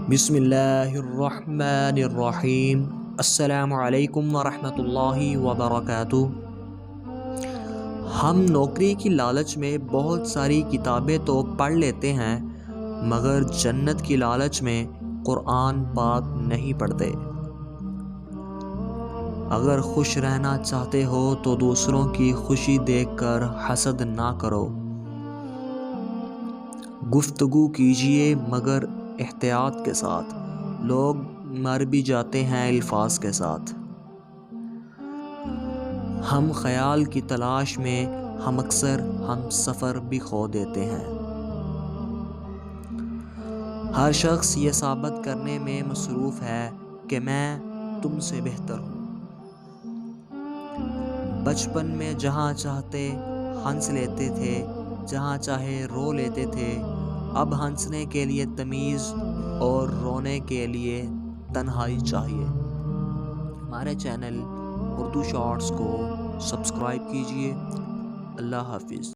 بسم اللہ الرحمن الرحیم۔ السلام علیکم ورحمۃ اللہ وبرکاتہ۔ ہم نوکری کی لالچ میں بہت ساری کتابیں تو پڑھ لیتے ہیں، مگر جنت کی لالچ میں قرآن پاک نہیں پڑھتے۔ اگر خوش رہنا چاہتے ہو تو دوسروں کی خوشی دیکھ کر حسد نہ کرو۔ گفتگو کیجیے مگر احتیاط کے ساتھ، لوگ مر بھی جاتے ہیں الفاظ کے ساتھ۔ ہم خیال کی تلاش میں ہم اکثر ہم سفر بھی کھو دیتے ہیں۔ ہر شخص یہ ثابت کرنے میں مصروف ہے کہ میں تم سے بہتر ہوں۔ بچپن میں جہاں چاہتے ہنس لیتے تھے، جہاں چاہے رو لیتے تھے، اب ہنسنے کے لیے تمیز اور رونے کے لیے تنہائی چاہیے۔ ہمارے چینل اردو شارٹس کو سبسکرائب کیجیے۔ اللہ حافظ۔